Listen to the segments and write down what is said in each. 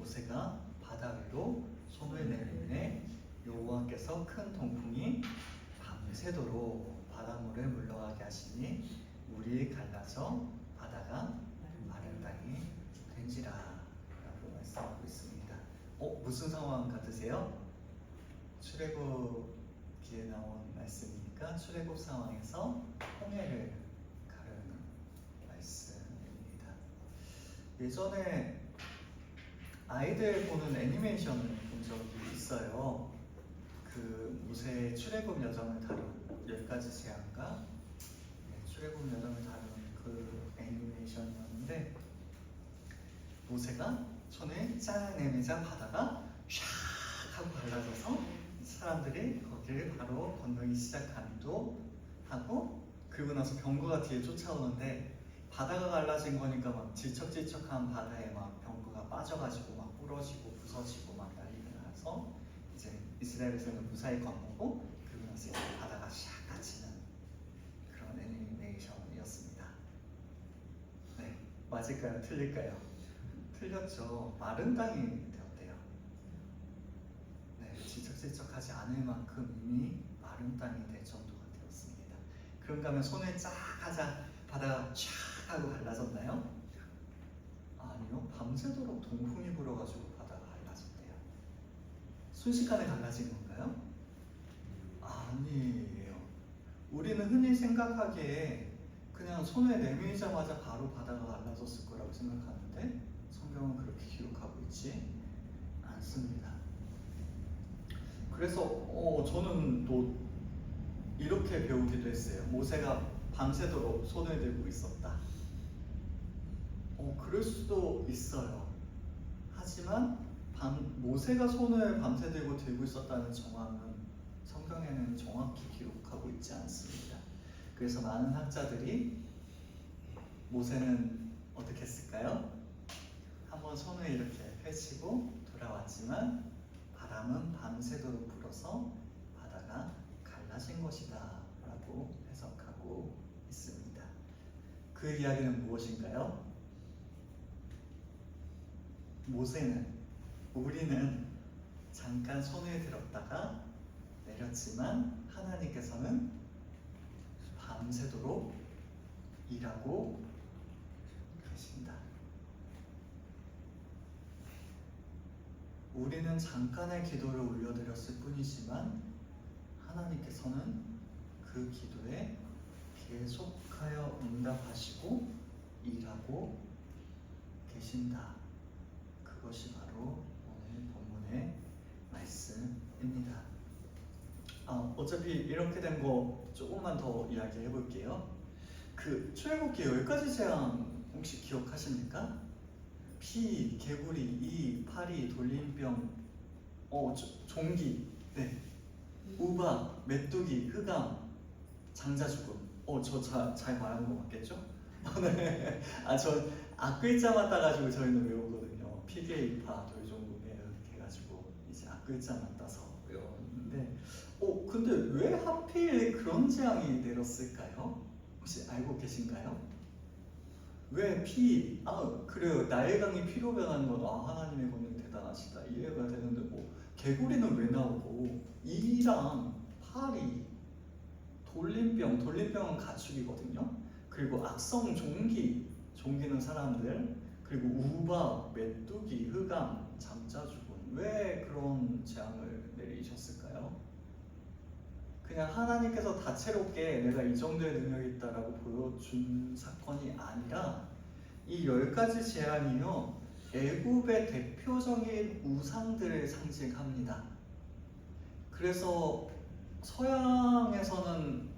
모세가 바다 위로 손을 내밀매 여호와께서 큰 동풍이 밤새도록 바닷물을 물러가게 하시니 물이 갈라져 바다가 마른 땅이 된지라 라고 말씀하고 있습니다. 무슨 상황 같으세요? 출애굽기에 나온 말씀이니까 출애굽 상황에서 홍해를 가르는 말씀입니다. 예전에 아이들 보는 애니메이션을 본 적이 있어요. 그 모세의 출애굽 여정을 다룬 10가지 재앙과 출애굽 여정을 다룬 그 애니메이션이었는데, 모세가 손을 쫙 내밀자 바다가 샥 하고 갈라져서 사람들이 거기를 바로 건너기 시작하기도 하고, 그리고 나서 병거가 뒤에 쫓아오는데 바다가 갈라진 거니까 막 질척질척한 바다에 막 병거가 빠져가지고 막 부러지고 부서지고 막 난리가 나서 이제 이스라엘에서는 무사히 건너고, 그리고 나서 이제 바다가 샥 닫히는 그런 애니메이션이었습니다. 네, 맞을까요? 틀릴까요? 틀렸죠. 마른 땅이 되었대요. 네, 질척질척하지 않을 만큼 이미 마른 땅이 될 정도가 되었습니다. 그런가 하면 손을 쫙 하자 바다가 쫙 하고 갈라졌나요? 아니요. 밤새도록 동풍이 불어가지고 바다가 갈라졌대요. 순식간에 갈라진 건가요? 아니에요. 우리는 흔히 생각하기에 그냥 손을 내밀자마자 바로 바다가 갈라졌을 거라고 생각하는데, 성경은 그렇게 기록하고 있지 않습니다. 그래서 저는 또 이렇게 배우기도 했어요. 모세가 밤새도록 손을 들고 있었다. 그럴 수도 있어요. 하지만 모세가 손을 밤새 들고 있었다는 정황은 성경에는 정확히 기록하고 있지 않습니다. 그래서 많은 학자들이 모세는 어떻게 했을까요? 한번 손을 이렇게 펼치고 돌아왔지만 바람은 밤새도록 불어서 바다가 갈라진 것이다 라고 해석하고 있습니다. 그 이야기는 무엇인가요? 우리는 잠깐 손을 들었다가 내렸지만 하나님께서는 밤새도록 일하고 계신다. 우리는 잠깐의 기도를 올려드렸을 뿐이지만 하나님께서는 그 기도에 계속하여 응답하시고 일하고 계신다. 그것이 바로 오늘 본문의 말씀입니다. 어차피 이렇게 된 거 조금만 더 이야기해 볼게요. 그 출애굽기 10가지 재앙 혹시 기억하십니까? 피, 개구리, 이, 파리, 돌림병, 종기, 네, 우박, 메뚜기, 흑암, 장자 죽음. 저 잘 말하는 거 맞겠죠? 네. 저 앞글자만 따가지고 저희는 외우거든요. 피계이파, 돌종국에 이렇게 해가지고 이제 앞글자만 따서 외웠는데, 근데 왜 하필 그런 재앙이 내렸을까요? 혹시 알고 계신가요? 왜 그래요. 나일강이 피로 변하는 건 하나님의 권능 대단하시다 이해가 되는데, 개구리는 왜 나오고 이랑 파리, 돌림병은 가축이거든요. 그리고 악성 종기는 사람들, 그리고 우박, 메뚜기, 흑암, 장자 죽음, 왜 그런 재앙을 내리셨을까요? 그냥 하나님께서 다채롭게 내가 이 정도의 능력이 있다라고 보여준 사건이 아니라, 이 10가지 재앙이요, 애굽의 대표적인 우상들을 상징합니다. 그래서 서양에서는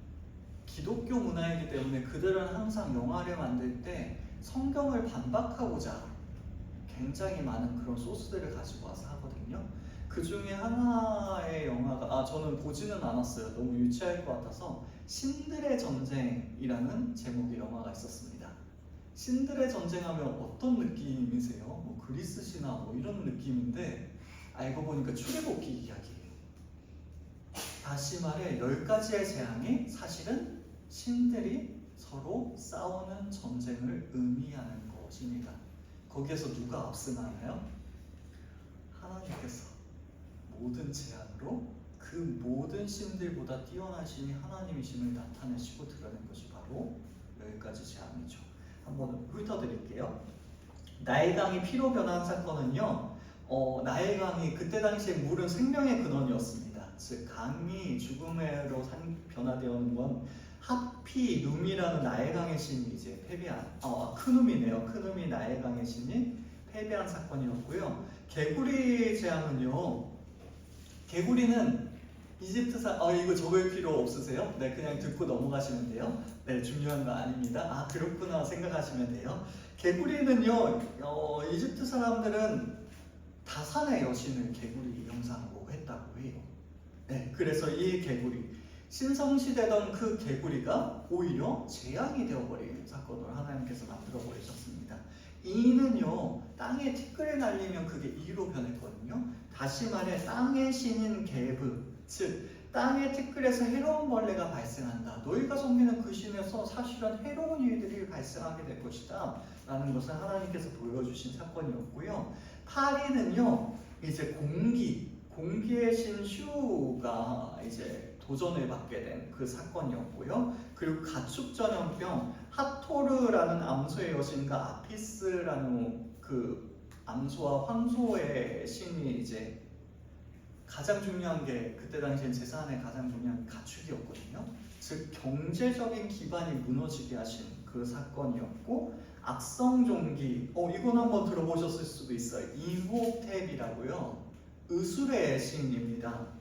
기독교 문화이기 때문에 그들은 항상 영화를 만들 때 성경을 반박하고자 굉장히 많은 그런 소스들을 가지고 와서 하거든요. 그 중에 하나의 영화가 저는 보지는 않았어요. 너무 유치할 것 같아서 신들의 전쟁이라는 제목의 영화가 있었습니다. 신들의 전쟁하면 어떤 느낌이세요? 그리스 신화 이런 느낌인데, 알고 보니까 출애굽기 이야기예요. 다시 말해 10가지의 재앙이 사실은 신들이 서로 싸우는 전쟁을 의미하는 것입니다. 거기에서 누가 압승하나요? 하나님께서 모든 재앙으로 그 모든 신들보다 뛰어난 신이 하나님이심을 나타내시고 드러낸 것이 바로 10가지 재앙이죠. 한번 훑어드릴게요. 나일강이 피로 변한 사건은요, 나일강이 그때 당시에 물은 생명의 근원이었습니다. 즉 강이 죽음으로 변화되어오는 건 하피 눔이라는 나일강의 신이 이제 패배한, 크눔이네요. 크눔이 나일강의 신이 패배한 사건이었고요. 개구리 재앙은요, 개구리는 이집트사, 이거 적을 필요 없으세요? 네, 그냥 듣고 넘어가시면 돼요. 네, 중요한 거 아닙니다. 아, 그렇구나 생각하시면 돼요. 개구리는요, 이집트 사람들은 다산의 여신을 개구리 형상으로 했다고 해요. 네, 그래서 이 개구리, 신성시되던 그 개구리가 오히려 재앙이 되어버린 사건을 하나님께서 만들어버리셨습니다. 이는요, 땅에 티끌을 날리면 그게 이로 변했거든요. 다시 말해 땅의 신인 게브, 즉 땅의 티끌에서 해로운 벌레가 발생한다. 너희가 섬기는 그 신에서 사실은 해로운 일들이 발생하게 될 것이다 라는 것을 하나님께서 보여주신 사건이었고요. 파리는요, 이제 공기의 신 슈가 이제 도전을 받게 된 그 사건이었고요. 그리고 가축 전염병 하토르라는 암소의 여신과 아피스라는 그 암소와 황소의 신이 이제 가장 중요한 게 그때 당시엔 제사안의 가장 중요한 가축이었거든요. 즉 경제적인 기반이 무너지게 하신 그 사건이었고, 악성종기, 이건 한번 들어보셨을 수도 있어요. 이호탭이라고요. 의술의 신입니다.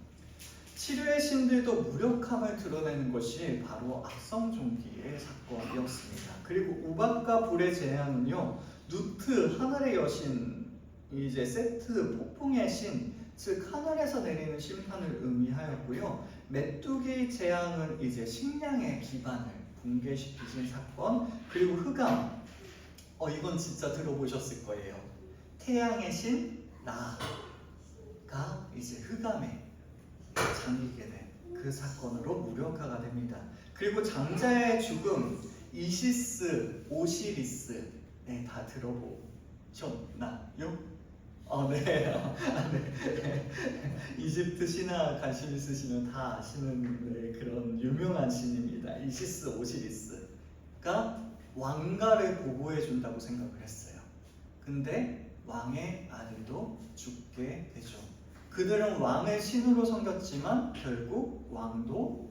치료의 신들도 무력함을 드러내는 것이 바로 악성종기의 사건이었습니다. 그리고 우박과 불의 재앙은요, 누트 하늘의 여신, 이제 세트 폭풍의 신, 즉 하늘에서 내리는 심판을 의미하였고요. 메뚜기 재앙은 이제 식량의 기반을 붕괴시키신 사건. 그리고 흑암, 이건 진짜 들어보셨을 거예요. 태양의 신 라가 이제 흑암에 잠기게 된 그 사건으로 무력화가 됩니다. 그리고 장자의 죽음, 이시스, 오시리스, 네, 다 들어보셨나요? 네. 네. 이집트 신화 관심 있으시면 다 아시는 그런 유명한 신입니다. 이시스, 오시리스가 왕가를 보호해 준다고 생각을 했어요. 근데 왕의 아들도 죽게 되죠. 그들은 왕을 신으로 섬겼지만 결국 왕도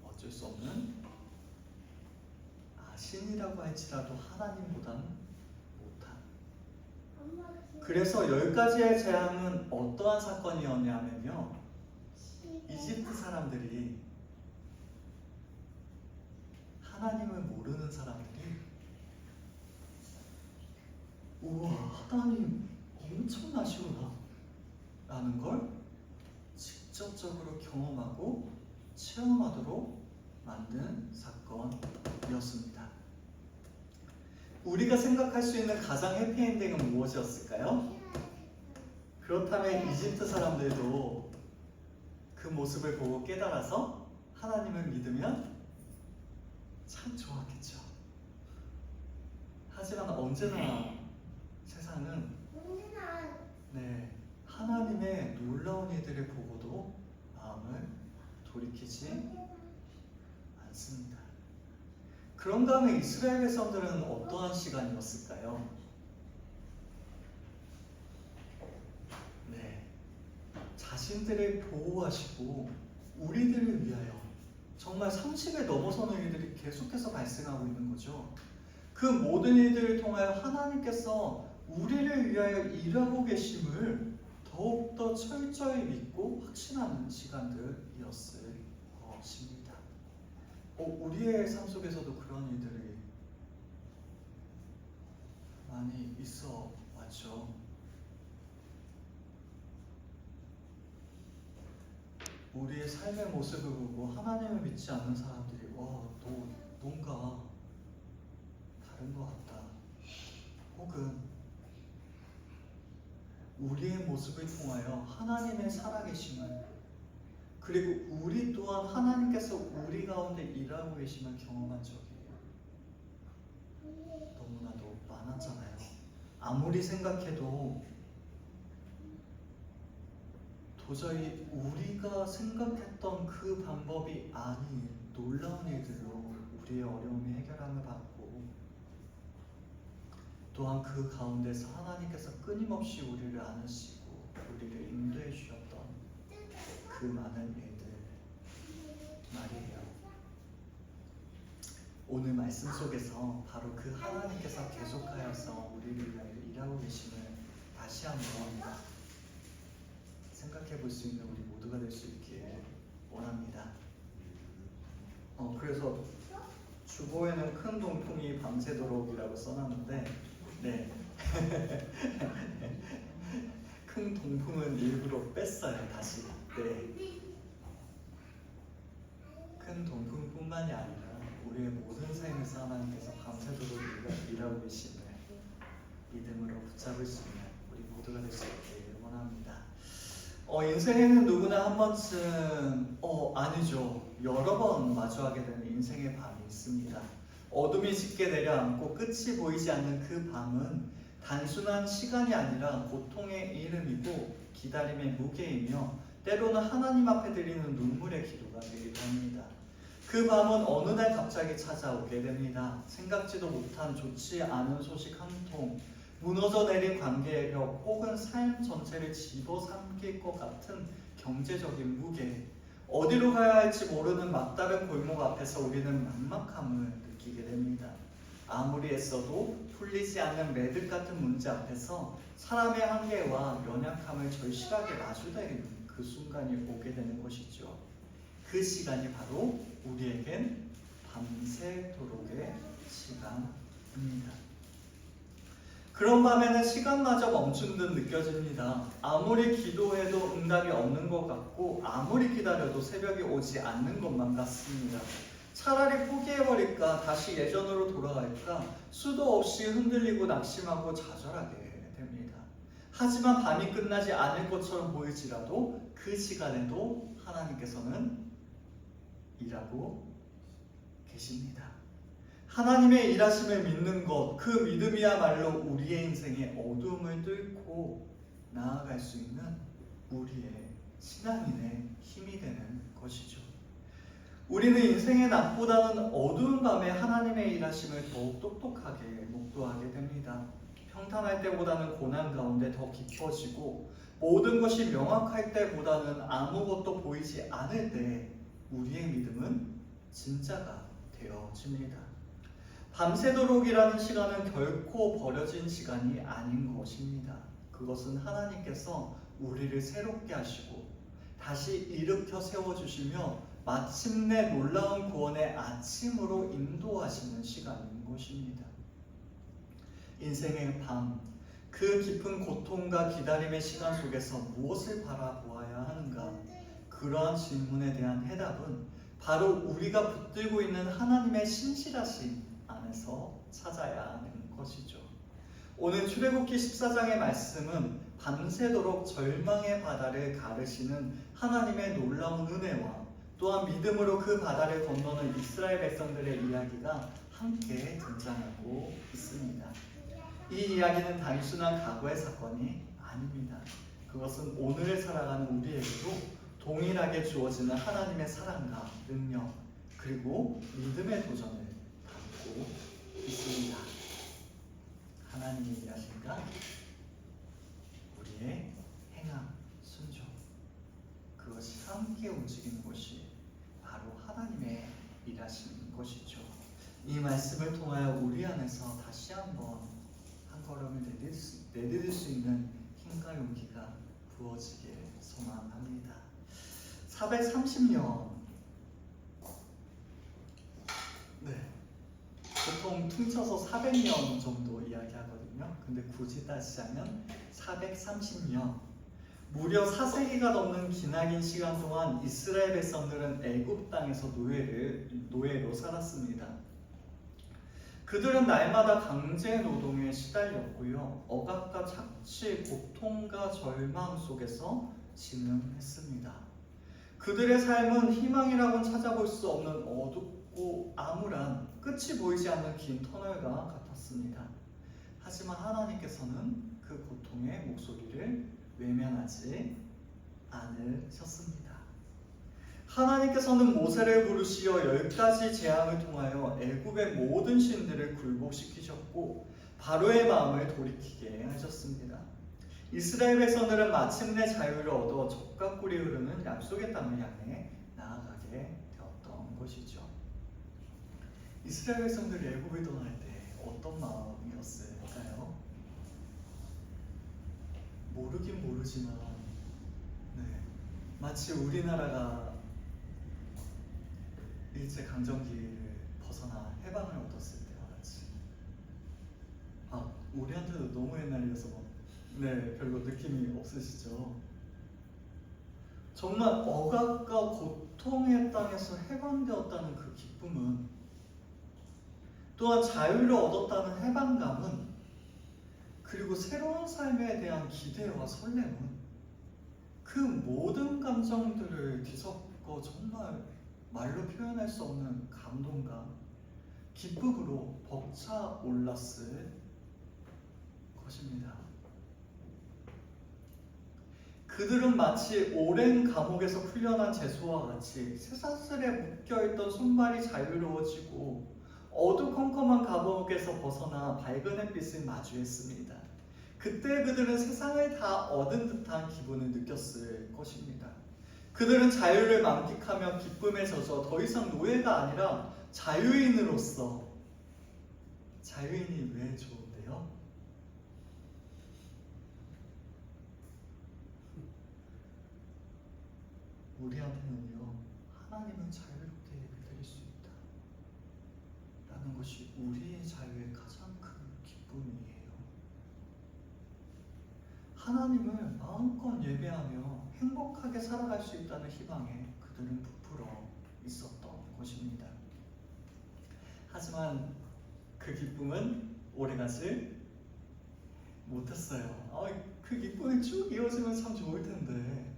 어쩔 수 없는, 신이라고 할지라도 하나님보다는 못한. 그래서 10가지의 재앙은 어떠한 사건이었냐면요, 이집트 사람들이, 하나님을 모르는 사람들이 우와, 하나님 엄청나시구나 라는 걸 직접적으로 경험하고 체험하도록 만든 사건이었습니다. 우리가 생각할 수 있는 가장 해피엔딩은 무엇이었을까요? 그렇다면 이집트 사람들도 그 모습을 보고 깨달아서 하나님을 믿으면 참 좋았겠죠. 하지만 언제나 세상은 하나님의 놀라운 일들을 보고도 마음을 돌이키지 않습니다. 그런 다음에 이스라엘 백성들은 어떠한 시간이었을까요? 자신들을 보호하시고 우리들을 위하여 정말 상식을 넘어서는 일들이 계속해서 발생하고 있는 거죠. 그 모든 일들을 통하여 하나님께서 우리를 위하여 일하고 계심을 더욱더 철저히 믿고 확신하는 시간들이었을 것입니다. 우리의 삶 속에서도 그런 일들이 많이 있어 왔죠. 우리의 삶의 모습을 보고 하나님을 믿지 않는 사람들이 너 뭔가 다른 것 같다. 혹은 우리의 모습을 통하여 하나님의 살아계심을, 그리고 우리 또한 하나님께서 우리 가운데 일하고 계심을 경험한 적이 너무나도 많았잖아요. 아무리 생각해도 도저히 우리가 생각했던 그 방법이 아닌 놀라운 일들로 우리의 어려움이 해결함을 받고, 또한 그 가운데서 하나님께서 끊임없이 우리를 안으시고 우리를 인도해 주셨던 그 많은 일들 말이에요. 오늘 말씀 속에서 바로 그 하나님께서 계속하여서 우리를 위하여 일하고 계심을 다시 한번 생각해 볼 수 있는 우리 모두가 될 수 있길 원합니다. 그래서 주보에는 큰 동풍이 밤새도록이라고 써놨는데, 네. 큰 동풍은 일부러 뺐어요, 다시. 네. 큰 동풍뿐만이 아니라 우리의 모든 삶에서 하나님께서 밤새도록 일하고 계심을 믿음으로 붙잡을 수 있는 우리 모두가 될 수 있길 원합니다. 인생에는 누구나 한 번쯤, 아니죠, 여러 번 마주하게 되는 인생의 밤이 있습니다. 어둠이 짙게 내려앉고 끝이 보이지 않는 그 밤은 단순한 시간이 아니라 고통의 이름이고 기다림의 무게이며 때로는 하나님 앞에 드리는 눈물의 기도가 되기도 합니다. 그 밤은 어느 날 갑자기 찾아오게 됩니다. 생각지도 못한 좋지 않은 소식 한 통, 무너져 내린 관계의 벽, 혹은 삶 전체를 집어삼킬 것 같은 경제적인 무게, 어디로 가야 할지 모르는 막다른 골목 앞에서 우리는 막막함을 느끼게 됩니다. 아무리 애써도 풀리지 않는 매듭 같은 문제 앞에서 사람의 한계와 연약함을 절실하게 마주대는 그 순간이 오게 되는 것이죠. 그 시간이 바로 우리에겐 밤새도록의 시간입니다. 그런 밤에는 시간마저 멈춘 듯 느껴집니다. 아무리 기도해도 응답이 없는 것 같고, 아무리 기다려도 새벽이 오지 않는 것만 같습니다. 차라리 포기해버릴까, 다시 예전으로 돌아갈까, 수도 없이 흔들리고 낙심하고 좌절하게 됩니다. 하지만 밤이 끝나지 않을 것처럼 보일지라도 그 시간에도 하나님께서는 일하고 계십니다. 하나님의 일하심을 믿는 것, 그 믿음이야말로 우리의 인생의 어둠을 뚫고 나아갈 수 있는 우리의 신앙인의 힘이 되는 것이죠. 우리는 인생의 낮보다는 어두운 밤에 하나님의 일하심을 더욱 똑똑하게 목도하게 됩니다. 평탄할 때보다는 고난 가운데 더 깊어지고, 모든 것이 명확할 때보다는 아무것도 보이지 않을 때 우리의 믿음은 진짜가 되어집니다. 밤새도록이라는 시간은 결코 버려진 시간이 아닌 것입니다. 그것은 하나님께서 우리를 새롭게 하시고 다시 일으켜 세워주시며 마침내 놀라운 구원의 아침으로 인도하시는 시간인 것입니다. 인생의 밤, 그 깊은 고통과 기다림의 시간 속에서 무엇을 바라보아야 하는가? 그러한 질문에 대한 해답은 바로 우리가 붙들고 있는 하나님의 신실하심 안에서 찾아야 하는 것이죠. 오늘 출애굽기 14장의 말씀은 밤새도록 절망의 바다를 가르시는 하나님의 놀라운 은혜와 또한 믿음으로 그 바다를 건너는 이스라엘 백성들의 이야기가 함께 등장하고 있습니다. 이 이야기는 단순한 과거의 사건이 아닙니다. 그것은 오늘을 살아가는 우리에게도 동일하게 주어지는 하나님의 사랑과 능력, 그리고 믿음의 도전을 담고 있습니다. 하나님의 일하심과 우리의 행함, 순종, 그것이 함께 움직이는 것이 바로 하나님의 일하심인 것이죠. 이 말씀을 통하여 우리 안에서 다시 한번 한 걸음을 내디딜 수 있는 힘과 용기가 부어지길 소망합니다. 430년, 보통 퉁쳐서 400년 정도 이야기하거든요. 근데 굳이 따지자면 430년, 무려 4세기가 넘는 기나긴 시간 동안 이스라엘 백성들은 애굽 땅에서 노예로 살았습니다. 그들은 날마다 강제 노동에 시달렸고요, 억압과 착취, 고통과 절망 속에서 진흥했습니다. 그들의 삶은 희망이라고는 찾아볼 수 없는 어둡고 암울한, 끝이 보이지 않는 긴 터널과 같았습니다. 하지만 하나님께서는 그 고통의 목소리를 외면하지 않으셨습니다. 하나님께서는 모세를 부르시어 10가지 재앙을 통하여 애굽의 모든 신들을 굴복시키셨고 바로의 마음을 돌이키게 하셨습니다. 이스라엘 백성들은 마침내 자유를 얻어 젖과 꿀이 흐르는 약속의 땅을 향해 나아가게 되었던 것이죠. 이스라엘 백성들이 애굽을 떠날 때 어떤 마음이었을까요? 모르긴 모르지만 마치 우리나라가 일제강점기를 벗어나 해방을 얻었을 때와 같이 우리한테도 너무 옛날이어서 별로 느낌이 없으시죠? 정말 억압과 고통의 땅에서 해방되었다는 그 기쁨은, 또한 자유를 얻었다는 해방감은, 그리고 새로운 삶에 대한 기대와 설렘은 그 모든 감정들을 뒤섞어 정말 말로 표현할 수 없는 감동과 기쁨으로 벅차올랐을 것입니다. 그들은 마치 오랜 감옥에서 풀려난 죄수와 같이 쇠사슬에 묶여있던 손발이 자유로워지고 어두컴컴한 감옥에서 벗어나 밝은 햇빛을 마주했습니다. 그때 그들은 세상을 다 얻은 듯한 기분을 느꼈을 것입니다. 그들은 자유를 만끽하며 기쁨에 젖어 더 이상 노예가 아니라 자유인으로서, 자유인이 왜 좋은데요? 우리한테는요, 하나님을 자유롭게 예배드릴 수 있다 라는 것이 우리의 자유의 가장 큰 기쁨이에요. 하나님을 마음껏 예배하며 행복하게 살아갈 수 있다는 희망에 그들은 부풀어 있었던 것입니다. 하지만 그 기쁨은 오래가지 못했어요. 그 기쁨이 쭉 이어지면 참 좋을 텐데,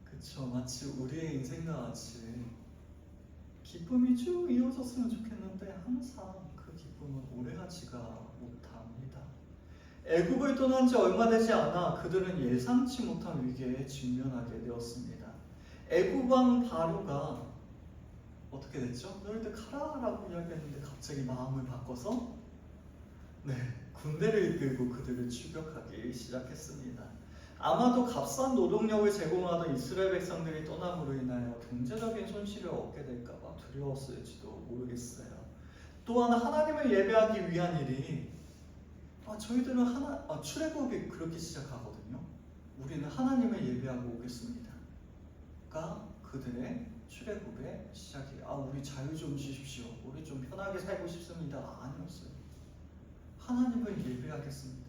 그쵸? 마치 우리의 인생과 같이 기쁨이 쭉 이어졌으면 좋겠는데 항상 그 기쁨은 오래가지가 못합니다. 애굽을 떠난 지 얼마 되지 않아 그들은 예상치 못한 위기에 직면하게 되었습니다. 애굽 왕 바로가 어떻게 됐죠? 너희들 가라라고 이야기했는데 갑자기 마음을 바꿔서 군대를 이끌고 그들을 추격하기 시작했습니다. 아마도 값싼 노동력을 제공하던 이스라엘 백성들이 떠남으로 인하여 경제적인 손실을 얻게 될까봐 두려웠을지도 모르겠어요. 또한 하나님을 예배하기 위한 일이 저희들은 출애굽이 그렇게 시작하거든요. 우리는 하나님을 예배하고 오겠습니다가 그들의 출애굽의 시작이에요. 우리 자유 좀 주십시오. 우리 좀 편하게 살고 싶습니다. 아니었어요. 하나님을 예배하겠습니다.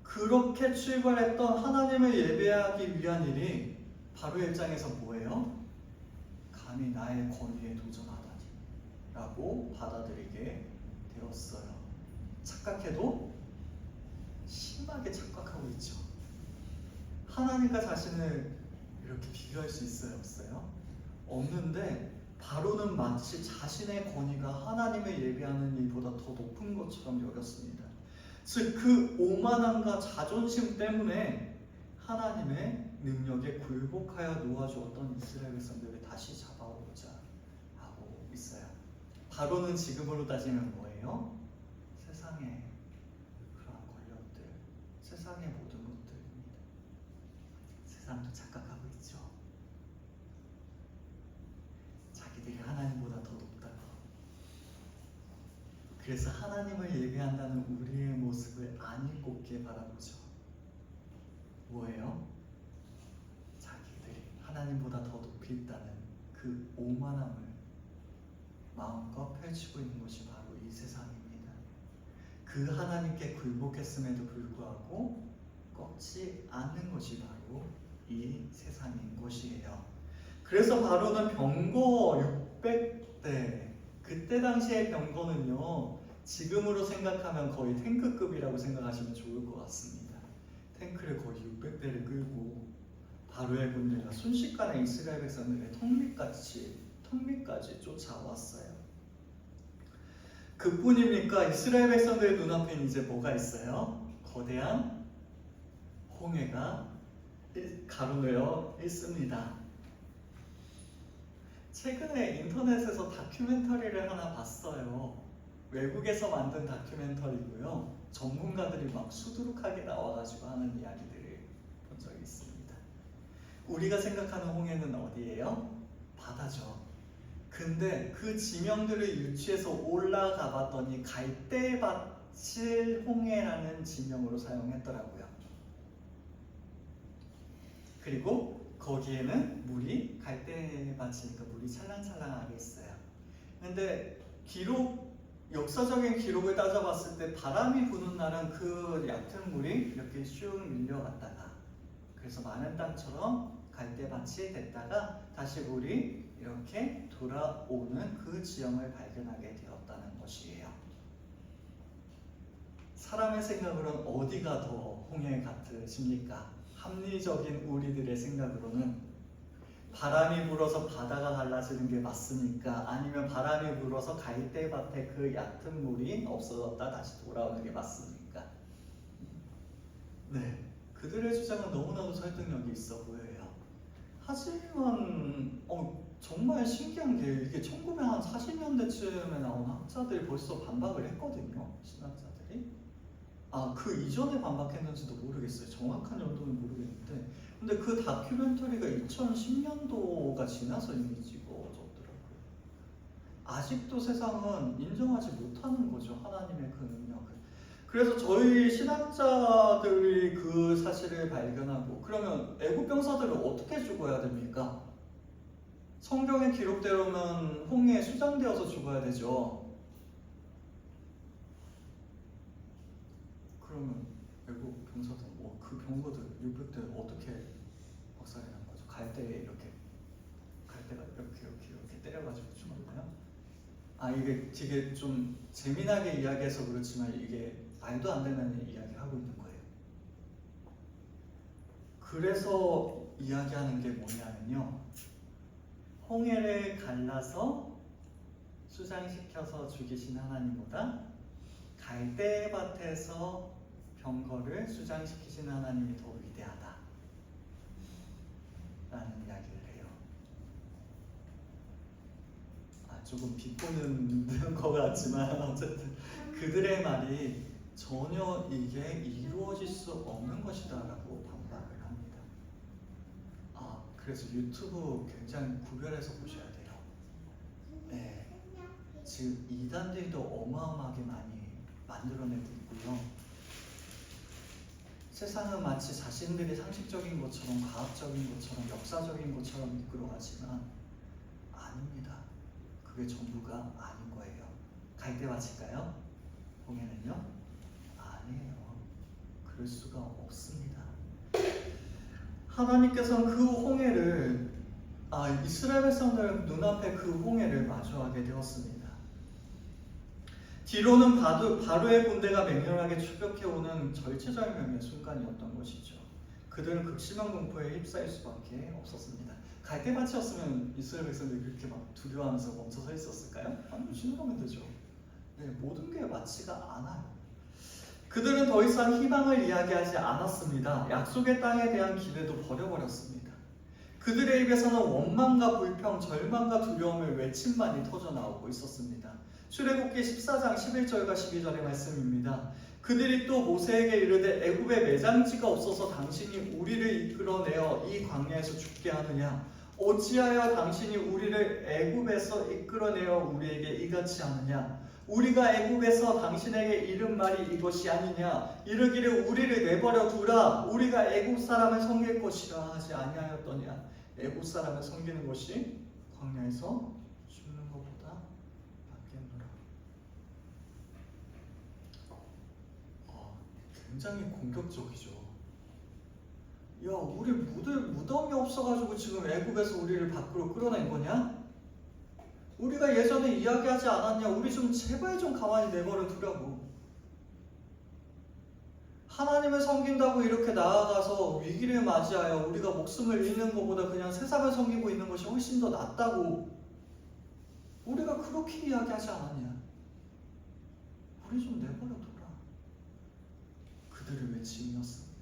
그렇게 출발했던 하나님을 예배하기 위한 일이 바로의 입장에서 뭐예요? 감히 나의 권위에 도전하다니 라고 받아들이게 되었어요. 착각해도 심하게 착각하고 있죠. 하나님과 자신을 이렇게 비교할 수 있어요? 없어요? 없는데 바로는 마치 자신의 권위가 하나님을 예배하는 일보다 더 높은 것처럼 여겼습니다. 즉 그 오만함과 자존심 때문에 하나님의 능력에 굴복하여 놓아주었던 이스라엘 백성들을 다시 잡아오고자 하고 있어요. 바로는 지금으로 따지면 뭐예요? 세상의 그러한 권력들, 세상의 모든 것들입니다. 세상도 착각하고 있죠. 자기들이 하나님보다 더 높다고. 그래서 하나님을 예배한다는 우리의 모습을 안 곱게 바라보죠. 뭐예요? 자기들이 하나님보다 더 높이 있다는 그 오만함을 마음껏 펼치고 있는 것이 바로 이 세상입니다. 그 하나님께 굴복했음에도 불구하고 꺾지 않는 것이 바로 이 세상인 것이에요. 그래서 바로는 병거 600대, 그때 당시의 병거는요, 지금으로 생각하면 거의 탱크급이라고 생각하시면 좋을 것 같습니다. 탱크를 거의 600대를 끌고 바로의 군대가 순식간에 이스라엘 백성들의 턱밑까지 쫓아왔어요. 그뿐입니까? 이스라엘 백성들의 눈앞에는 이제 뭐가 있어요? 거대한 홍해가 가로내어 읽습니다. 최근에 인터넷에서 다큐멘터리를 하나 봤어요. 외국에서 만든 다큐멘터리고요. 전문가들이 막 수두룩하게 나와가지고 하는 이야기들을 본 적이 있습니다. 우리가 생각하는 홍해는 어디예요? 바다죠. 근데 그 지명들을 유추해서 올라가 봤더니 갈대밭을 홍해라는 지명으로 사용했더라고요. 그리고 거기에는 물이 갈대밭이니까 물이 찰랑찰랑하게 있어요. 근데 역사적인 기록을 따져봤을 때 바람이 부는 날은 그 얕은 물이 이렇게 슉 밀려갔다가 그래서 많은 땅처럼 갈대밭이 됐다가 다시 물이 이렇게 돌아오는 그 지형을 발견하게 되었다는 것이에요. 사람의 생각으로는 어디가 더 홍해 같으십니까? 합리적인 우리들의 생각으로는 바람이 불어서 바다가 갈라지는 게 맞습니까? 아니면 바람이 불어서 갈대밭에 그 얕은 물이 없어졌다 다시 돌아오는 게 맞습니까? 네, 그들의 주장은 너무나도 설득력이 있어 보여요. 하지만 정말 신기한 게 이게 1940년대쯤에 나온 학자들이 벌써 반박을 했거든요. 신학자들이. 그 이전에 반박했는지도 모르겠어요. 정확한 연도는 모르겠는데 근데 그 다큐멘터리가 2010년도가 지나서 이미 찍어졌더라고요. 아직도 세상은 인정하지 못하는 거죠. 하나님의 그 능력을. 그래서 저희 신학자들이 그 사실을 발견하고 그러면 애국 병사들은 어떻게 죽어야 됩니까? 성경의 기록대로면 홍해에 수장되어서 죽어야 되죠. 그러면 외국 병사들, 그 병거들 600대 어떻게 박살내는 거죠? 갈대가 이렇게 때려가지고 죽었나요? 이게 되게 좀 재미나게 이야기해서 그렇지만 이게 말도 안 되는 이야기 하고 있는 거예요. 그래서 이야기하는 게 뭐냐면요. 홍해를 갈라서 수장시켜서 죽이신 하나님보다 갈대밭에서 병거를 수장시키신 하나님이 더 위대하다 라는 이야기를 해요. 조금 비꼬는 것 같지만 어쨌든 그들의 말이 전혀 이게 이루어질 수 없는 것이다 라고 반박을 합니다. 그래서 유튜브 굉장히 구별해서 보셔야 돼요. 네, 지금 이단들도 어마어마하게 많이 만들어내고 있고요. 세상은 마치 자신들이 상식적인 것처럼 과학적인 것처럼 역사적인 것처럼 이끌어가지만 아닙니다. 그게 전부가 아닌 거예요. 갈대밭일까요? 홍해는요? 아니에요. 그럴 수가 없습니다. 하나님께서는 그 홍해를 이스라엘 백성들 눈앞에 그 홍해를 마주하게 되었습니다. 뒤로는 바로의 군대가 맹렬하게 추격해오는 절체절명의 순간이었던 것이죠. 그들은 극심한 공포에 휩싸일 수밖에 없었습니다. 갈대밭이었으면 이스라엘 백성들이 그렇게 막 두려워하면서 멈춰 서 있었을까요? 아니면 지나가면 되죠. 네, 모든 게 맞지가 않아요. 그들은 더 이상 희망을 이야기하지 않았습니다. 약속의 땅에 대한 기대도 버려버렸습니다. 그들의 입에서는 원망과 불평, 절망과 두려움의 외침만이 터져나오고 있었습니다. 출애굽기 14장 11절과 12절의 말씀입니다. 그들이 또 모세에게 이르되 애굽에 매장지가 없어서 당신이 우리를 이끌어내어 이 광야에서 죽게 하느냐? 어찌하여 당신이 우리를 애굽에서 이끌어내어 우리에게 이같이 하느냐? 우리가 애굽에서 당신에게 이른 말이 이것이 아니냐? 이르기를 우리를 내버려 두라. 우리가 애굽 사람을 섬길 것이라 하지 아니하였더냐? 애굽 사람을 섬기는 것이 광야에서 죽는 것보다 낫겠노라. 굉장히 공격적이죠. 야, 우리 무덤이 없어가지고 지금 애굽에서 우리를 밖으로 끌어낸 거냐? 우리가 예전에 이야기하지 않았냐? 우리 좀 제발 좀 가만히 내버려 두라고. 하나님을 섬긴다고 이렇게 나아가서 위기를 맞이하여 우리가 목숨을 잃는 것보다 그냥 세상을 섬기고 있는 것이 훨씬 더 낫다고 우리가 그렇게 이야기하지 않았냐? 우리 좀 내버려 둬라. 그들의 외침이었습니다.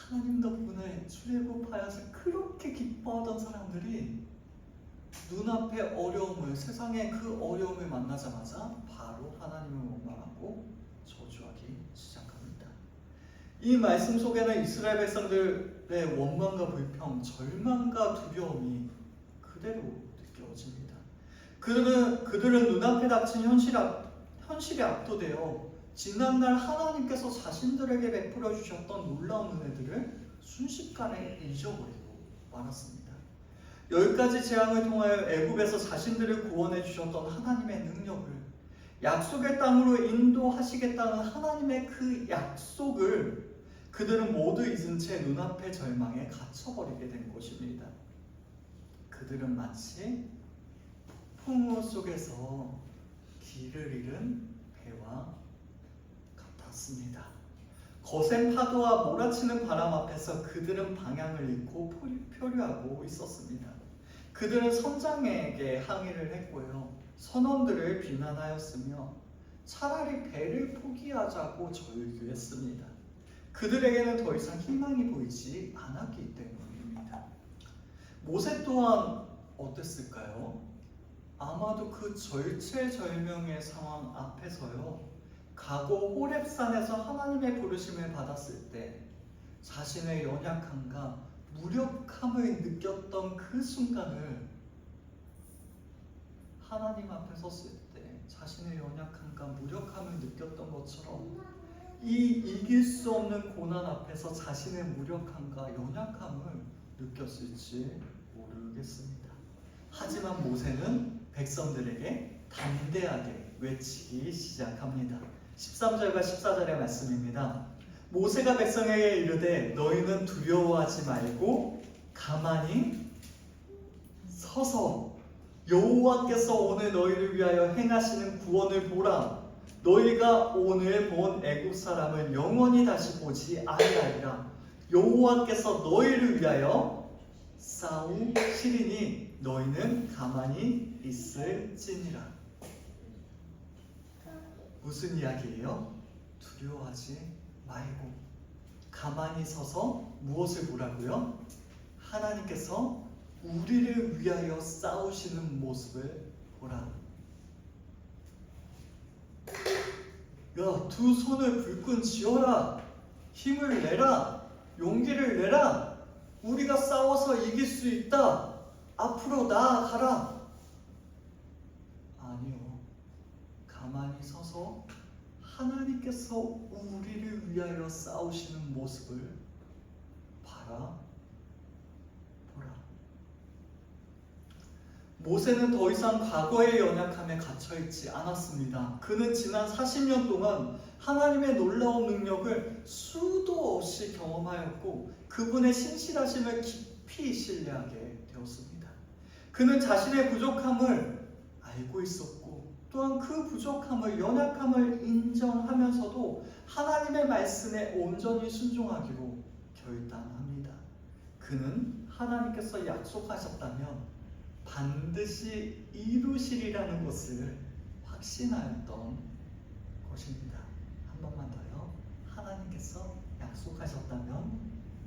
하나님 덕분에 출애굽하여서 그렇게 기뻐하던 사람들이 눈앞에 어려움을, 세상의 그 어려움을 만나자마자 바로 하나님을 원망하고 저주하기 시작합니다. 이 말씀 속에는 이스라엘 백성들의 원망과 불평, 절망과 두려움이 그대로 느껴집니다. 그들은 눈앞에 닥친 현실에 압도되어 지난날 하나님께서 자신들에게 베풀어 주셨던 놀라운 은혜들을 순식간에 잊어버리고 말았습니다. 10가지 재앙을 통하여 애굽에서 자신들을 구원해 주셨던 하나님의 능력을, 약속의 땅으로 인도하시겠다는 하나님의 그 약속을 그들은 모두 잊은 채 눈앞의 절망에 갇혀버리게 된 것입니다. 그들은 마치 풍우 속에서 길을 잃은 배와 같았습니다. 거센 파도와 몰아치는 바람 앞에서 그들은 방향을 잃고 표류하고 있었습니다. 그들은 선장에게 항의를 했고요, 선원들을 비난하였으며 차라리 배를 포기하자고 절규했습니다. 그들에게는 더 이상 희망이 보이지 않았기 때문입니다. 모세 또한 어땠을까요? 아마도 그 절체절명의 상황 앞에서요, 과거 호렙산에서 하나님의 부르심을 받았을 때 자신의 연약함과 무력함을 느꼈던 그 순간을, 하나님 앞에 섰을 때 자신의 연약함과 무력함을 느꼈던 것처럼 이 이길 수 없는 고난 앞에서 자신의 무력함과 연약함을 느꼈을지 모르겠습니다. 하지만 모세는 백성들에게 담대하게 외치기 시작합니다. 13절과 14절의 말씀입니다. 모세가 백성에게 이르되 너희는 두려워하지 말고 가만히 서서 여호와께서 오늘 너희를 위하여 행하시는 구원을 보라. 너희가 오늘 본 애굽 사람을 영원히 다시 보지 아니하리라. 여호와께서 너희를 위하여 싸우시리니 너희는 가만히 있을지니라. 무슨 이야기예요? 두려워하지 말고 가만히 서서 무엇을 보라고요? 하나님께서 우리를 위하여 싸우시는 모습을 보라. 야, 두 손을 불끈 쥐어라. 힘을 내라. 용기를 내라. 우리가 싸워서 이길 수 있다. 앞으로 나아가라. 아니요. 가만히 서서 하나님께서 우리를 위하여 싸우시는 모습을 보라. 모세는 더 이상 과거의 연약함에 갇혀있지 않았습니다. 그는 지난 40년 동안 하나님의 놀라운 능력을 수도 없이 경험하였고 그분의 신실하심을 깊이 신뢰하게 되었습니다. 그는 자신의 부족함을 알고 있었고 또한 그 부족함을, 연약함을 인정하면서도 하나님의 말씀에 온전히 순종하기로 결단합니다. 그는 하나님께서 약속하셨다면 반드시 이루시리라는 것을 확신하였던 것입니다. 한 번만 더요. 하나님께서 약속하셨다면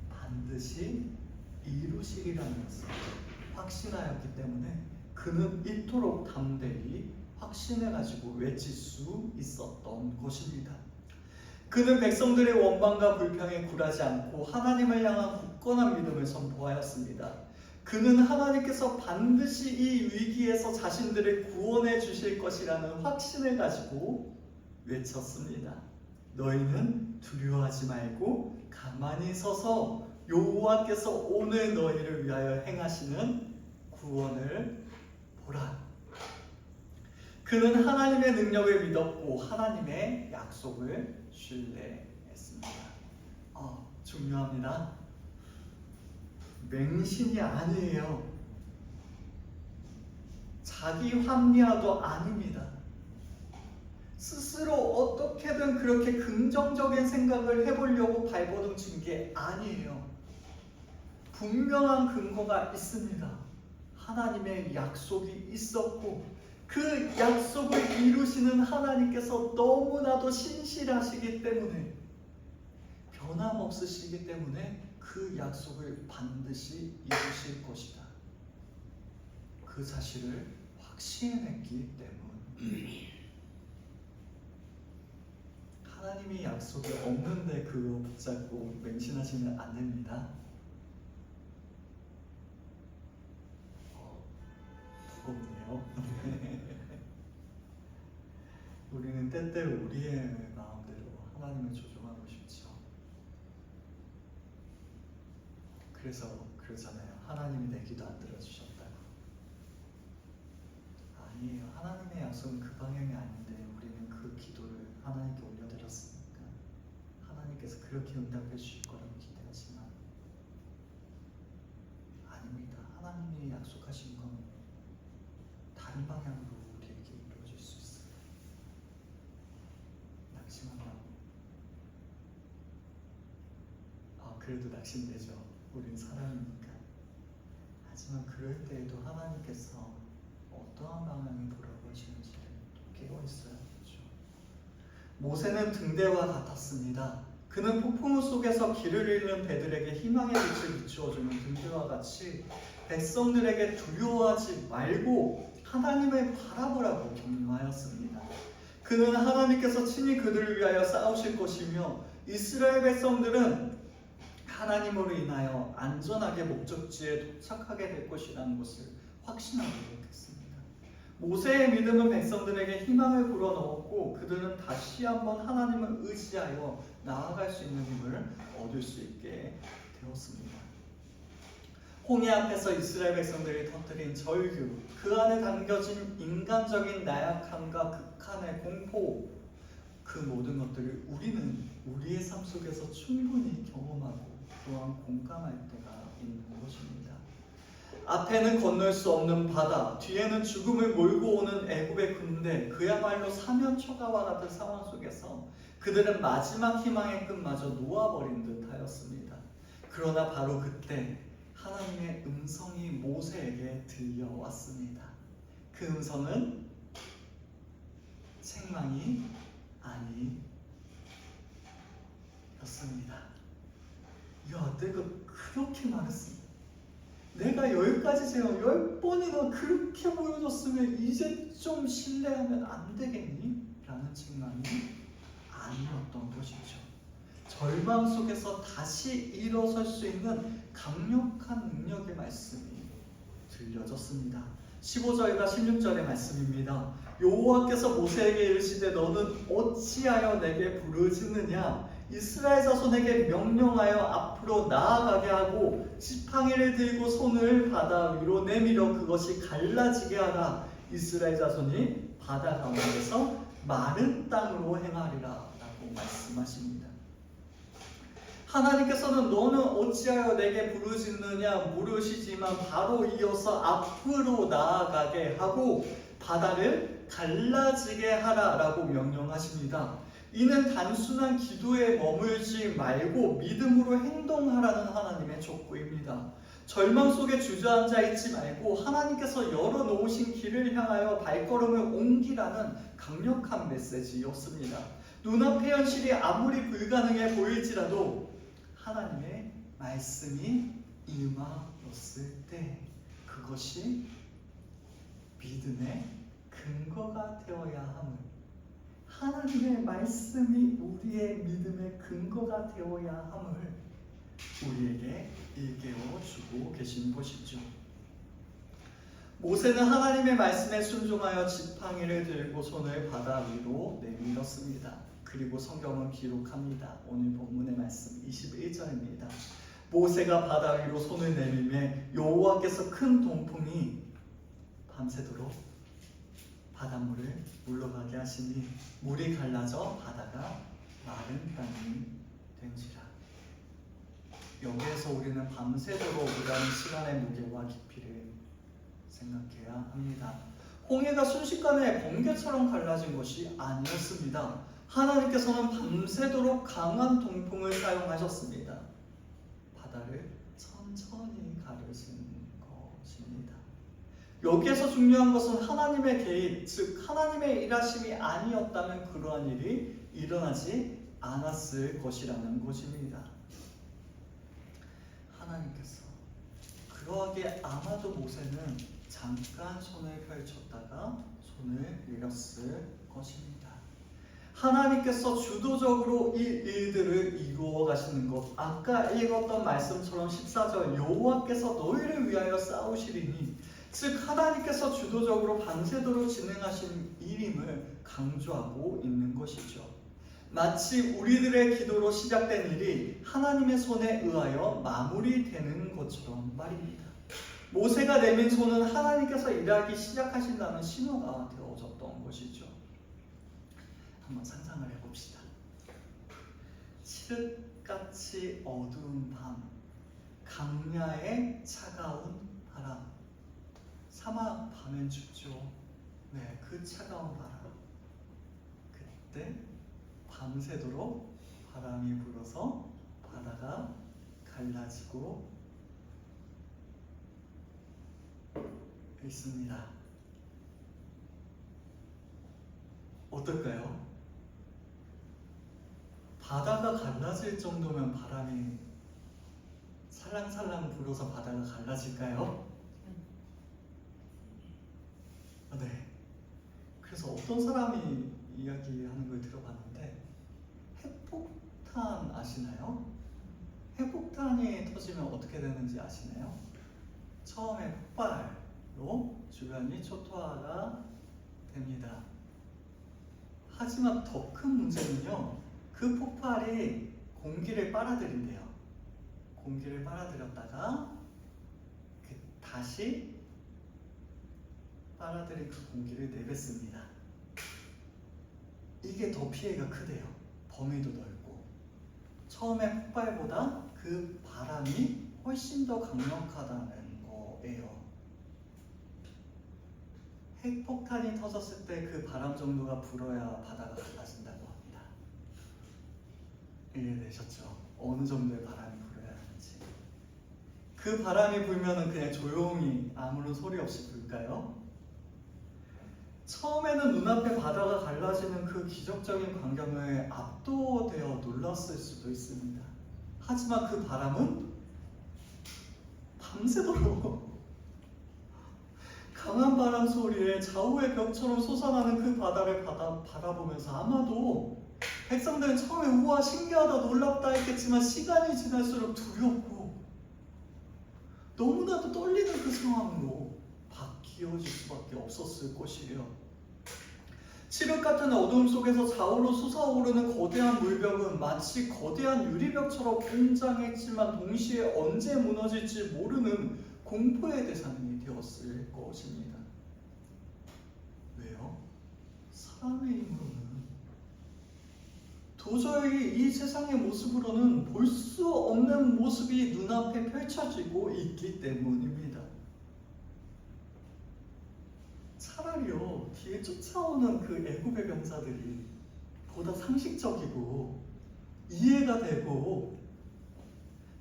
반드시 이루시리라는 것을 확신하였기 때문에 그는 이토록 담대히 확신해가지고 외칠 수 있었던 것입니다. 그는 백성들의 원망과 불평에 굴하지 않고 하나님을 향한 굳건한 믿음을 선포하였습니다. 그는 하나님께서 반드시 이 위기에서 자신들을 구원해 주실 것이라는 확신을 가지고 외쳤습니다. 너희는 두려워하지 말고 가만히 서서 여호와께서 오늘 너희를 위하여 행하시는 구원을 보라. 그는 하나님의 능력을 믿었고 하나님의 약속을 신뢰했습니다. 중요합니다. 맹신이 아니에요. 자기 합리화도 아닙니다. 스스로 어떻게든 그렇게 긍정적인 생각을 해보려고 발버둥 친 게 아니에요. 분명한 근거가 있습니다. 하나님의 약속이 있었고 그 약속을 이루시는 하나님께서 너무나도 신실하시기 때문에, 변함없으시기 때문에 그 약속을 반드시 이루실 것이다. 그 사실을 확신했기 때문. 하나님이 약속이 없는데 그거 붙잡고 맹신하시면 안 됩니다. 무겁네요. 우리는 때때로 우리의 마음대로 하나님을 조종하고 싶죠. 그래서 그러잖아요. 하나님이 내 기도 안 들어주셨다고. 아니에요. 하나님의 약속은 그 방향이 아닌데 우리는 그 기도를 하나님께 올려드렸으니까 하나님께서 그렇게 응답해 주실 거라고 기대하지만 아닙니다. 하나님이 약속하신 건 다른 방향으로 우리에게 이루어질 수 있어요. 낙심한다고. 그래도 낙심되죠. 우린 사람이니까. 하지만 그럴 때에도 하나님께서 어떠한 방향이 돌아가시는지를 깨어 있어야겠죠. 모세는 등대와 같았습니다. 그는 폭풍우 속에서 길을 잃는 배들에게 희망의 빛을 비추어주는 등대와 같이 백성들에게 두려워하지 말고 하나님을 바라보라고 격려하였습니다. 그는 하나님께서 친히 그들을 위하여 싸우실 것이며 이스라엘 백성들은 하나님으로 인하여 안전하게 목적지에 도착하게 될 것이라는 것을 확신하게 됐습니다. 모세의 믿음은 백성들에게 희망을 불어넣었고 그들은 다시 한번 하나님을 의지하여 나아갈 수 있는 힘을 얻을 수 있게 되었습니다. 홍해 앞에서 이스라엘 백성들이 터뜨린 절규, 그 안에 담겨진 인간적인 나약함과 극한의 공포, 그 모든 것들을 우리는 우리의 삶 속에서 충분히 경험하고 또한 공감할 때가 있는 것입니다. 앞에는 건널 수 없는 바다, 뒤에는 죽음을 몰고 오는 애굽의 군대, 그야말로 사면초가와 같은 상황 속에서 그들은 마지막 희망의 끝마저 놓아버린 듯 하였습니다. 그러나 바로 그때 하나님의 음성이 모세에게 들려왔습니다. 그 음성은 책망이 아니었습니다. 야, 내가 그렇게 말했습니다. 내가 10가지 제가 10번이나 그렇게 보여줬으면 이제 좀 신뢰하면 안 되겠니? 라는 책망이 아니었던 것이죠. 절망 속에서 다시 일어설 수 있는 강력한 능력의 말씀이 들려졌습니다. 15절과 16절의 말씀입니다. 여호와께서 모세에게 이르시되 너는 어찌하여 내게 부르짖느냐? 이스라엘 자손에게 명령하여 앞으로 나아가게 하고 지팡이를 들고 손을 바다 위로 내밀어 그것이 갈라지게 하라. 이스라엘 자손이 바다 가운데서 마른 땅으로 행하리라 라고 말씀하십니다. 하나님께서는 너는 어찌하여 내게 부르짖느냐 물으시지만 바로 이어서 앞으로 나아가게 하고 바다를 갈라지게 하라 라고 명령하십니다. 이는 단순한 기도에 머물지 말고 믿음으로 행동하라는 하나님의 촉구입니다. 절망 속에 주저앉아 있지 말고 하나님께서 열어놓으신 길을 향하여 발걸음을 옮기라는 강력한 메시지였습니다. 눈앞의 현실이 아무리 불가능해 보일지라도 하나님의 말씀이 임하였을 때 그것이 믿음의 근거가 되어야 함을, 하나님의 말씀이 우리의 믿음의 근거가 되어야 함을 우리에게 일깨워주고 계신 것이죠. 모세는 하나님의 말씀에 순종하여 지팡이를 들고 손을 바다 위로 내밀었습니다. 그리고 성경은 기록합니다. 오늘 본문의 말씀 21절입니다. 모세가 바다 위로 손을 내밀매 여호와께서 큰 동풍이 밤새도록 바닷물을 물러가게 하시니 물이 갈라져 바다가 마른 땅이 된지라. 여기에서 우리는 밤새도록 오라는 시간의 무게와 깊이를 생각해야 합니다. 홍해가 순식간에 번개처럼 갈라진 것이 아니었습니다. 하나님께서는 밤새도록 강한 동풍을 사용하셨습니다. 바다를 천천히 가르신 것입니다. 여기에서 중요한 것은 하나님의 개입, 즉 하나님의 일하심이 아니었다면 그러한 일이 일어나지 않았을 것이라는 것입니다. 하나님께서. 그러하기에 아마도 모세는 잠깐 손을 펼쳤다가 손을 내렸을 것입니다. 하나님께서 주도적으로 이 일들을 이루어 가시는 것, 아까 읽었던 말씀처럼 14절 여호와께서 너희를 위하여 싸우시리니, 즉 하나님께서 주도적으로 밤새도록 진행하신 일임을 강조하고 있는 것이죠. 마치 우리들의 기도로 시작된 일이 하나님의 손에 의하여 마무리되는 것처럼 말입니다. 모세가 내민 손은 하나님께서 일하기 시작하신다는 신호가 되어졌던 것이죠. 한번 상상을 해봅시다. 칠흑같이 어두운 밤, 강야의 차가운 바람. 사막 밤엔 춥죠. 네, 그 차가운 바람. 그때 밤새도록 바람이 불어서 바다가 갈라지고 있습니다. 어떨까요? 바다가 갈라질 정도면 바람이 살랑살랑 불어서 바다가 갈라질까요? 네. 그래서 어떤 사람이 이야기하는 걸 들어봤는데, 핵폭탄 아시나요? 핵폭탄이 터지면 어떻게 되는지 아시나요? 처음에 폭발로 주변이 초토화가 됩니다. 하지만 더 큰 문제는요, 그 폭발이 공기를 빨아들인대요. 공기를 빨아들였다가 다시 빨아들인 그 공기를 내뱉습니다. 이게 더 피해가 크대요. 범위도 넓고. 처음에 폭발보다 그 바람이 훨씬 더 강력하다는 거예요. 핵폭탄이 터졌을 때 그 바람 정도가 불어야 바다가 갈라진다고 합니다. 이해되셨죠? 어느 정도의 바람이 불어야 하는지. 그 바람이 불면은 그냥 조용히 아무런 소리 없이 불까요? 처음에는 눈앞에 바다가 갈라지는 그 기적적인 광경에 압도되어 놀랐을 수도 있습니다. 하지만 그 바람은 밤새도록 강한 바람 소리에 좌우의 벽처럼 솟아나는 그 바다를 바라보면서 아마도 백성들은 처음에 우와 신기하다 놀랍다 했겠지만 시간이 지날수록 두렵고 너무나도 떨리는 그 상황으로 바뀌어질 수밖에 없었을 것이에요. 칠흑 같은 어두움 속에서 좌우로 솟아오르는 거대한 물벽은 마치 거대한 유리벽처럼 웅장했지만 동시에 언제 무너질지 모르는 공포의 대상이 되었을 것입니다. 왜요? 사람의 힘으로는 도저히 이 세상의 모습으로는 볼 수 없는 모습이 눈앞에 펼쳐지고 있기 때문입니다. 차라리요, 뒤에 쫓아오는 그 애굽의 병사들이 보다 상식적이고 이해가 되고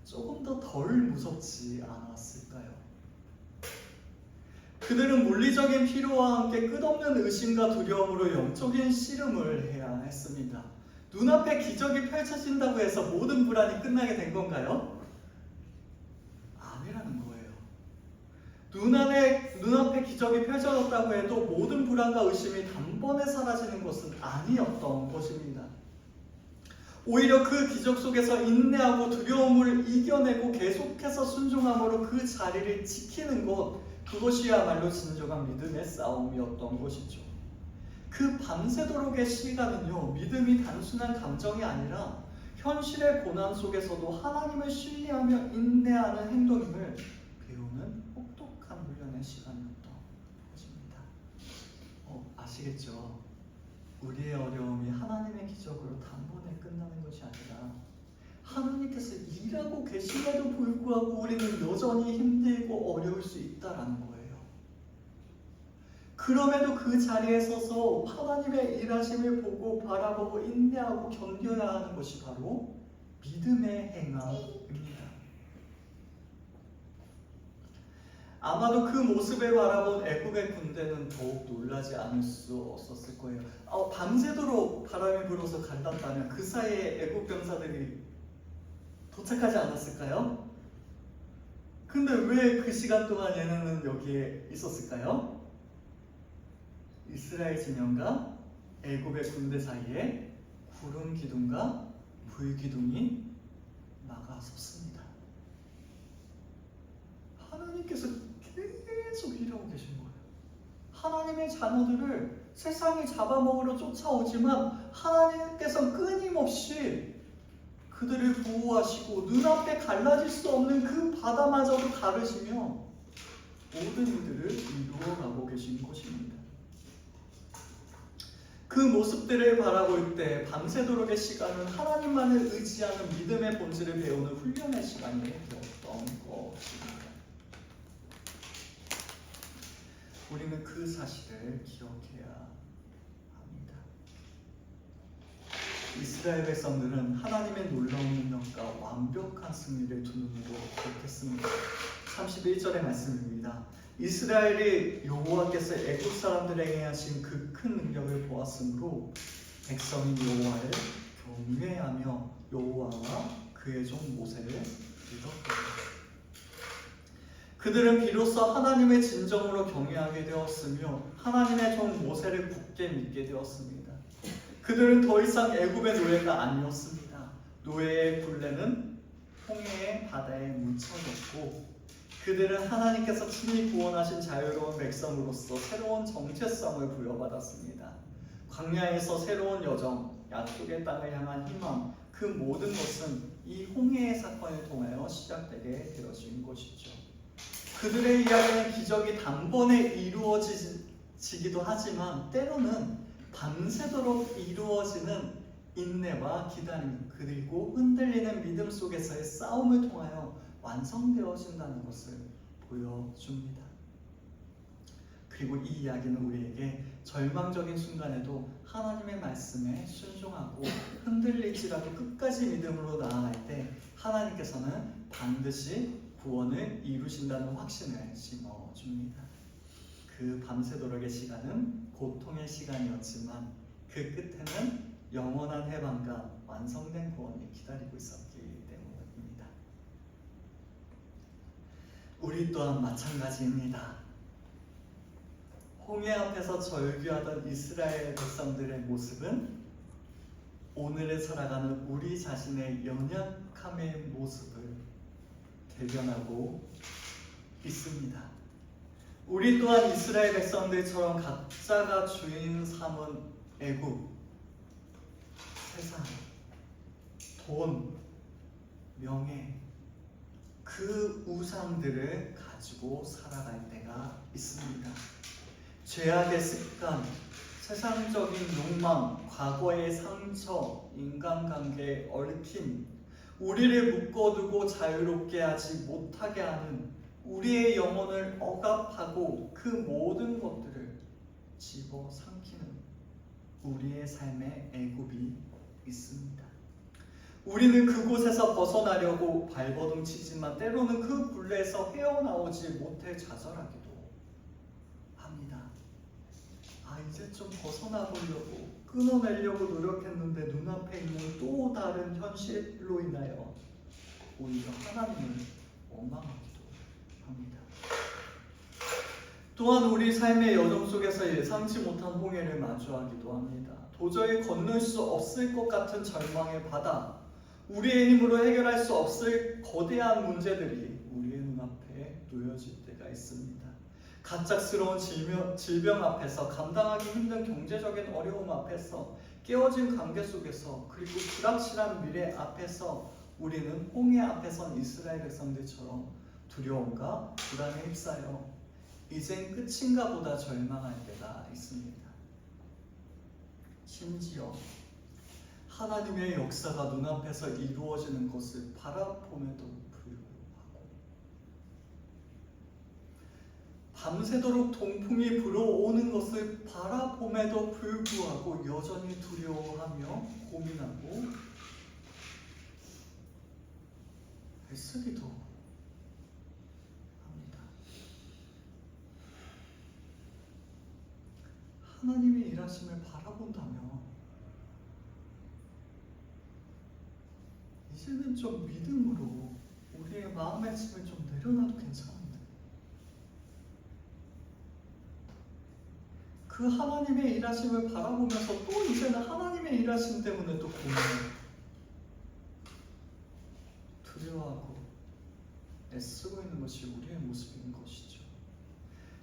조금 더 덜 무섭지 않았을까요? 그들은 물리적인 피로와 함께 끝없는 의심과 두려움으로 영적인 씨름을 해야 했습니다. 눈앞에 기적이 펼쳐진다고 해서 모든 불안이 끝나게 된 건가요? 아니라는 거예요. 눈앞에 기적이 펼쳐졌다고 해도 모든 불안과 의심이 단번에 사라지는 것은 아니었던 것입니다. 오히려 그 기적 속에서 인내하고 두려움을 이겨내고 계속해서 순종함으로 그 자리를 지키는 것, 그것이야말로 진정한 믿음의 싸움이었던 것이죠. 그 밤새도록의 시간은요, 믿음이 단순한 감정이 아니라 현실의 고난 속에서도 하나님을 신뢰하며 인내하는 행동임을 배우는 혹독한 훈련의 시간이었던 것입니다. 아시겠죠? 우리의 어려움이 하나님의 기적으로 단번에 끝나는 것이 아니라 하나님께서 일하고 계심에도 불구하고 우리는 여전히 힘들고 어려울 수 있다는 거예요. 그럼에도 그 자리에 서서 하나님의 일하심을 보고 바라보고 인내하고 견뎌야 하는 것이 바로 믿음의 행함입니다. 아마도 그 모습을 바라본 애굽의 군대는 더욱 놀라지 않을 수 없었을 거예요. 밤새도록 바람이 불어서 갈랐다면 그 사이에 애굽 병사들이 도착하지 않았을까요? 근데 왜 그 시간 동안 얘네는 여기에 있었을까요? 이스라엘 진영과 애굽의 군대 사이에 구름 기둥과 불 기둥이 막아섰습니다. 하나님께서 계속 일하고 계신 거예요. 하나님의 자녀들을 세상이 잡아먹으러 쫓아오지만 하나님께서 끊임없이 그들을 보호하시고 눈앞에 갈라질 수 없는 그 바다마저도 가르시며 모든 일들을 이루어가고 계신 것입니다. 그 모습들을 바라볼 때 밤새도록의 시간은 하나님만을 의지하는 믿음의 본질을 배우는 훈련의 시간이 되었던 것입니다. 우리는 그 사실을 기억해야 합니다. 이스라엘 백성들은 하나님의 놀라운 능력과 완벽한 승리를 두 눈으로 기억했습니다. 31절의 말씀입니다. 이스라엘이 여호와께서 애굽 사람들에게 하신 그 큰 능력을 보았으므로 백성이 여호와를 경외하며 여호와와 그의 종 모세를 믿었다. 그들은 비로소 하나님의 진정으로 경외하게 되었으며 하나님의 종 모세를 굳게 믿게 되었습니다. 그들은 더 이상 애굽의 노예가 아니었습니다. 노예의 굴레는 홍해의 바다에 묻혀졌고 그들은 하나님께서 친히 구원하신 자유로운 백성으로서 새로운 정체성을 부여받았습니다. 광야에서 새로운 여정, 약속의 땅을 향한 희망, 그 모든 것은 이 홍해의 사건을 통하여 시작되게 되어진 것이죠. 그들의 이야기는 기적이 단번에 이루어지기도 하지만 때로는 밤새도록 이루어지는 인내와 기다림 그리고 흔들리는 믿음 속에서의 싸움을 통하여 완성되어진다는 것을 보여줍니다. 그리고 이 이야기는 우리에게 절망적인 순간에도 하나님의 말씀에 순종하고 흔들릴지라도 끝까지 믿음으로 나아갈 때 하나님께서는 반드시 구원을 이루신다는 확신을 심어줍니다. 그 밤새도록의 시간은 고통의 시간이었지만 그 끝에는 영원한 해방과 완성된 구원이 기다리고 있었기 때문입니다. 우리 또한 마찬가지입니다. 홍해 앞에서 절규하던 이스라엘 백성들의 모습은 오늘을 살아가는 우리 자신의 연약함의 모습을 대변하고 있습니다. 우리 또한 이스라엘 백성들처럼 각자가 주인 삼은 애굽, 세상, 돈, 명예, 그 우상들을 가지고 살아갈 때가 있습니다. 죄악의 습관, 세상적인 욕망, 과거의 상처, 인간관계의 얽힘, 우리를 묶어두고 자유롭게 하지 못하게 하는 우리의 영혼을 억압하고 그 모든 것들을 집어삼키는 우리의 삶의 애굽이 있습니다. 우리는 그곳에서 벗어나려고 발버둥 치지만 때로는 그 굴레에서 헤어나오지 못해 좌절하기도 합니다. 이제 좀 벗어나보려고 끊어내려고 노력했는데 눈앞에 있는 또 다른 현실로 인하여 오히려 하나님을 원망하기도 합니다. 또한 우리 삶의 여정 속에서 예상치 못한 홍해를 마주하기도 합니다. 도저히 건널 수 없을 것 같은 절망의 바다, 우리의 힘으로 해결할 수 없을 거대한 문제들이 우리의 눈앞에 놓여질 때가 있습니다. 갑작스러운 질병 앞에서, 감당하기 힘든 경제적인 어려움 앞에서, 깨어진 관계 속에서, 그리고 불확실한 미래 앞에서 우리는 홍해 앞에 선 이스라엘 백성들처럼 두려움과 불안에 휩싸여 이젠 끝인가 보다 절망할 때가 있습니다. 심지어 하나님의 역사가 눈앞에서 이루어지는 것을 바라봄에도 불구하고 밤새도록 동풍이 불어오는 것을 바라봄에도 불구하고 여전히 두려워하며 고민하고 애쓰기도 합니다. 하나님의 일하심을 바라본다면 이제는 좀 믿음으로 우리의 마음의 짐을 좀 내려놔도 괜찮은데, 그 하나님의 일하심을 바라보면서 또 이제는 하나님의 일하심 때문에 또 고민해, 두려워하고 애쓰고 있는 것이 우리의 모습인 것이죠.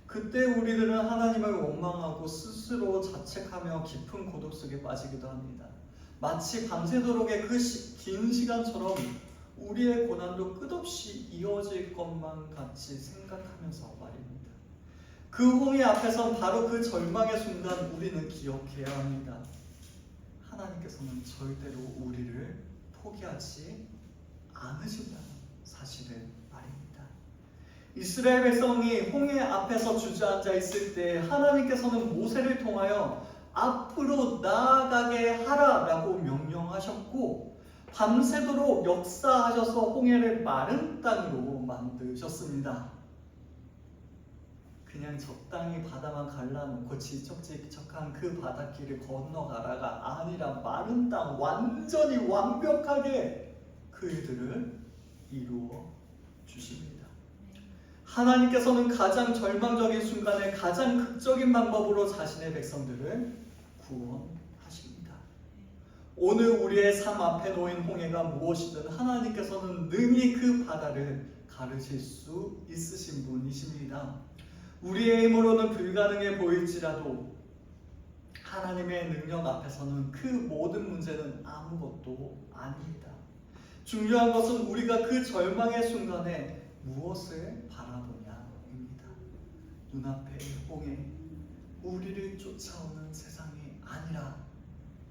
그때 우리들은 하나님을 원망하고 스스로 자책하며 깊은 고독 속에 빠지기도 합니다. 마치 밤새도록의 그 긴 시간처럼 우리의 고난도 끝없이 이어질 것만 같이 생각하면서 말입니다. 그 홍해 앞에선 바로 그 절망의 순간 우리는 기억해야 합니다. 하나님께서는 절대로 우리를 포기하지 않으신다는 사실을 말입니다. 이스라엘 백성이 홍해 앞에서 주저앉아 있을 때 하나님께서는 모세를 통하여 앞으로 나아가게 하라라고 명령하셨고, 밤새도록 역사하셔서 홍해를 마른 땅으로 만드셨습니다. 그냥 적당히 바다만 갈라놓고 질척질척한 그 바닷길을 건너가라가 아니라 마른 땅, 완전히 완벽하게 그 일들을 이루어 주십니다. 하나님께서는 가장 절망적인 순간에 가장 극적인 방법으로 자신의 백성들을 구원하십니다. 오늘 우리의 삶 앞에 놓인 홍해가 무엇이든 하나님께서는 능히 그 바다를 가르칠 수 있으신 분이십니다. 우리의 힘으로는 불가능해 보일지라도 하나님의 능력 앞에서는 그 모든 문제는 아무것도 아닙니다. 중요한 것은 우리가 그 절망의 순간에 무엇을 바라보냐입니다. 눈앞의 홍해, 우리를 쫓아오는 세상이 아니라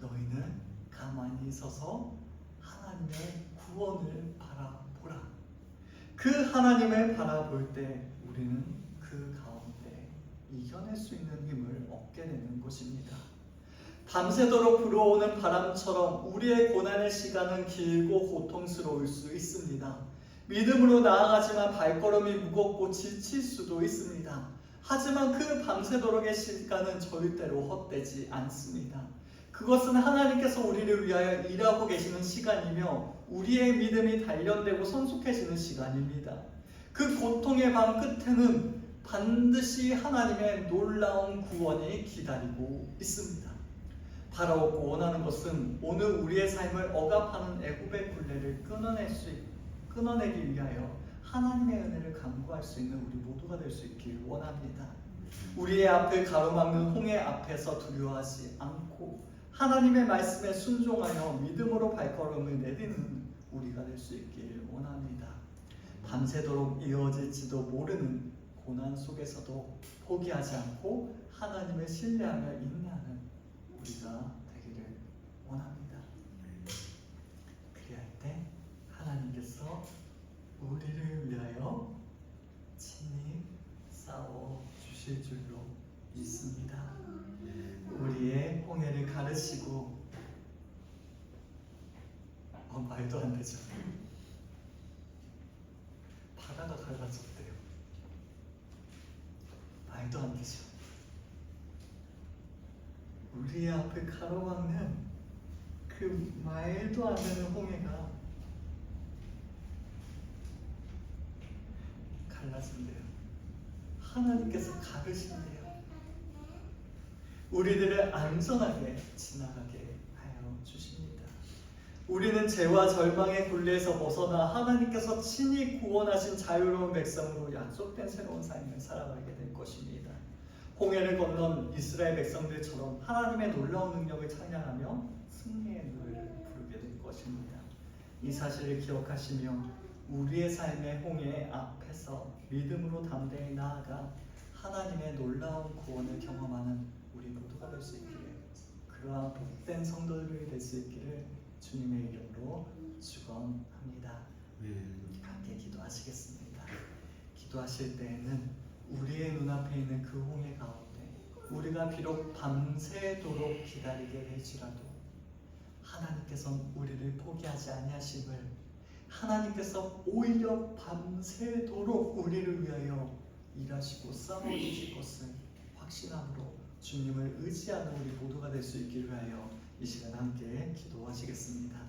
너희는 가만히 서서 하나님의 구원을 바라보라. 그 하나님을 바라볼 때 우리는 그 가운데 이겨낼 수 있는 힘을 얻게 되는 것입니다. 밤새도록 불어오는 바람처럼 우리의 고난의 시간은 길고 고통스러울 수 있습니다. 믿음으로 나아가지만 발걸음이 무겁고 지칠 수도 있습니다. 하지만 그 밤새도록의 시간은 절대로 헛되지 않습니다. 그것은 하나님께서 우리를 위하여 일하고 계시는 시간이며 우리의 믿음이 단련되고 성숙해지는 시간입니다. 그 고통의 밤 끝에는 반드시 하나님의 놀라운 구원이 기다리고 있습니다. 바라옵고 원하는 것은 오늘 우리의 삶을 억압하는 애굽의 굴레를 끊어내기 위하여 하나님의 은혜를 간구할 수 있는 우리 모두가 될 수 있길 원합니다. 우리의 앞을 가로막는 홍해 앞에서 두려워하지 않고 하나님의 말씀에 순종하여 믿음으로 발걸음을 내딛는 우리가 될 수 있길 원합니다. 밤새도록 이어질지도 모르는 고난 속에서도 포기하지 않고 하나님을 신뢰하며 인내하는 우리가 되기를 원합니다. 그리할 때 하나님께서 우리를 위하여 친히 싸워 주실 줄로 믿습니다. 우리의 홍해를 가르치고 말도 안 되죠. 바다가 갈라졌대요. 말도 안 되죠. 우리의 앞을 가로막는 그 말도 안 되는 홍해가 갈라진대요. 하나님께서 가르신대요. 우리들을 안전하게 지나가게 하여 주십니다. 우리는 죄와 절망의 굴레에서 벗어나 하나님께서 친히 구원하신 자유로운 백성으로 약속된 새로운 삶을 살아가게 될 것입니다. 홍해를 건넌 이스라엘 백성들처럼 하나님의 놀라운 능력을 찬양하며 승리의 노래를 부르게 될 것입니다. 이 사실을 기억하시며 우리의 삶의 홍해 앞에서 믿음으로 담대히 나아가 하나님의 놀라운 구원을 경험하는 우리 모두가 될 수 있기를, 그러한 복된 성도들이 될 수 있기를 주님의 이름으로 축원합니다. 함께 기도하시겠습니다. 기도하실 때에는 우리의 눈앞에 있는 그 홍해 가운데 우리가 비록 밤새도록 기다리게 될지라도 하나님께서는 우리를 포기하지 아니하심을, 하나님께서 오히려 밤새도록 우리를 위하여 일하시고 싸워주실 것을 확신함으로 주님을 의지하는 우리 모두가 될 수 있기를 위하여 이 시간 함께 기도하시겠습니다.